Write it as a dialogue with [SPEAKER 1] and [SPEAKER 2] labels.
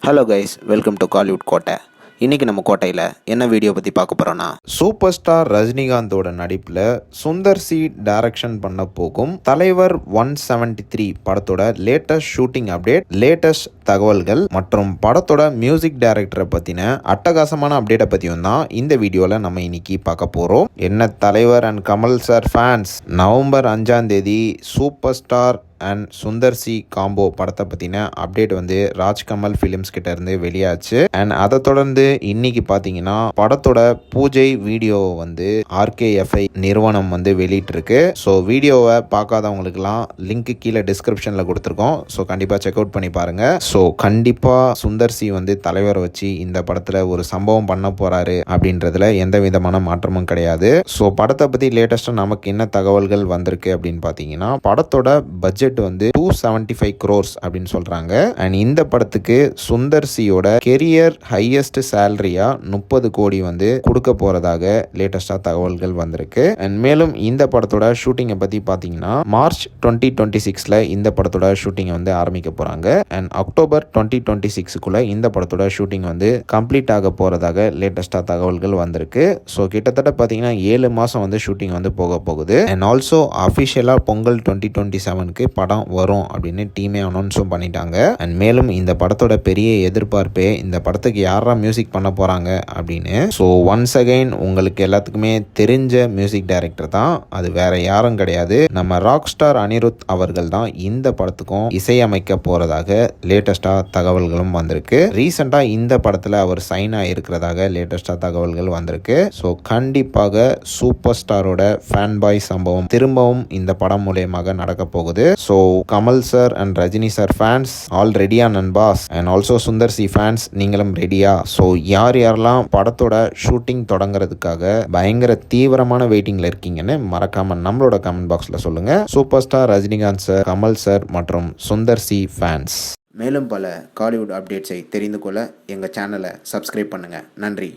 [SPEAKER 1] Hello guys, welcome to Kollywood கோட்டை. இன்றைக்கி நம்ம கோட்டையில் என்ன வீடியோ பற்றி பார்க்க போகிறோன்னா,
[SPEAKER 2] சூப்பர் ஸ்டார் ரஜினிகாந்தோட நடிப்பில் சுந்தர் சி டைரக்ஷன் பண்ண போகும் தலைவர் 173 படத்தோட லேட்டஸ்ட் ஷூட்டிங் அப்டேட், லேட்டஸ்ட் தகவல்கள் மற்றும் படத்தோட மியூசிக் டைரக்டரை பற்றின அட்டகாசமான அப்டேட்டை பற்றியும் தான் இந்த வீடியோவில் நம்ம இன்னைக்கு பார்க்க போகிறோம். என்ன தலைவர் and Kamal sir fans, November 5 super star and Sundar C combo படத்தை பற்றின அப்டேட் ராஜ்கமல் ஃபிலிம்ஸ் கிட்ட இருந்து வெளியாச்சு. அண்ட் அதை தொடர்ந்து இன்னைக்கு பார்த்தீங்கன்னா படத்தோட பூஜை வீடியோ RKFI நிறுவனம் வெளியிட்டிருக்கு. ஸோ வீடியோவை பார்க்காதவங்களுக்குலாம் லிங்க் கீழே டிஸ்கிரிப்ஷனில் கொடுத்துருக்கோம். ஸோ கண்டிப்பாக செக் அவுட் பண்ணி பாருங்க. ஸோ கண்டிப்பாக சுந்தர் சி தலைவரை வச்சு இந்த படத்தில் ஒரு சம்பவம் பண்ண போறாரு அப்படின்றதுல எந்த விதமான மாற்றமும் கிடையாது. ஸோ படத்தை பற்றி லேட்டஸ்ட்டாக நமக்கு என்ன தகவல்கள் வந்திருக்கு அப்படின்னு பார்த்தீங்கன்னா, படத்தோட பட்ஜெட் 275 crores அப்படின்னு சொல்றாங்க. அண்ட் இந்த படத்துக்கு சுந்தர் சியோட கெரியர் ஹையஸ்ட் சேலரியா 30 கோடி கொடுக்க போறதாக லேட்டஸ்டா தகவல்கள் வந்திருக்கு. அண்ட் மேலும் இந்த படத்தோட ஷூட்டிங்கை பத்தி பாத்தீங்கன்னா மார்ச் 2026ல இந்த படத்தோட ஷூட்டிங் ஆரம்பிக்க போறாங்க. அண்ட் அக்டோபர் 2026க்குள்ள இந்த படத்தோட ஷூட்டிங் கம்ப்ளீட் ஆக போறதாக லேட்டஸ்டா தகவல்கள் வந்திருக்கு. ஸோ கிட்டத்தட்ட பாத்தீங்கன்னா 7 மாசம் ஷூட்டிங் போக போகுது. அண்ட் ஆல்சோ அபிஷியலா பொங்கல் 2027க்கு படம் வரும் அப்படின்னு டீமே அனௌன்ஸும் பண்ணிட்டாங்க. அண்ட் மேலும் இந்த படத்தோட பெரிய எதிர்பார்ப்பே இந்த படத்துக்கு யாரா மியூசிக் பண்ண போறாங்க அப்படின்னு. ஸோ ஒன்ஸ் அகைன் உங்களுக்கு எல்லாத்துக்குமே தெரிஞ்ச மியூசிக் டைரக்டர் தான், அது வேற யாரும் கிடையாது, நம்ம ராக் ஸ்டார் அனிருத் அவர்கள் தான் இந்த படத்துக்கும் இசையமைக்க போறதாக லேட்டஸ்டா தகவல்களும் வந்திருக்கு. ரீசெண்டா இந்த படத்துல அவர் சைன் ஆகிருக்கிறதாக லேட்டஸ்டா தகவல்கள் வந்திருக்கு. ஸோ கண்டிப்பாக சூப்பர் ஸ்டாரோட ஃபேன் பாய் சம்பவம் திரும்பவும் இந்த படம் மூலியமாக நடக்க போகுது. So Kamal sir and Rajini sir fans all ரெடியா நண்பாஸ், and also Sundar C fans நீங்களும் ரெடியா? ஸோ யாரெல்லாம் படத்தோட ஷூட்டிங் தொடங்குறதுக்காக பயங்கர தீவிரமான வெயிட்டிங்ல இருக்கீங்கன்னு மறக்காம நம்மளோட கமெண்ட் பாக்ஸ்ல சொல்லுங்க. Super star Rajinikanth sir, Kamal sir மற்றும் சுந்தர் சி ஃபேன்ஸ்.
[SPEAKER 1] மேலும் பல காலிவுட் அப்டேட்ஸை தெரிந்து கொள்ள எங்கள் சேனலை சப்ஸ்கிரைப் பண்ணுங்கள். நன்றி.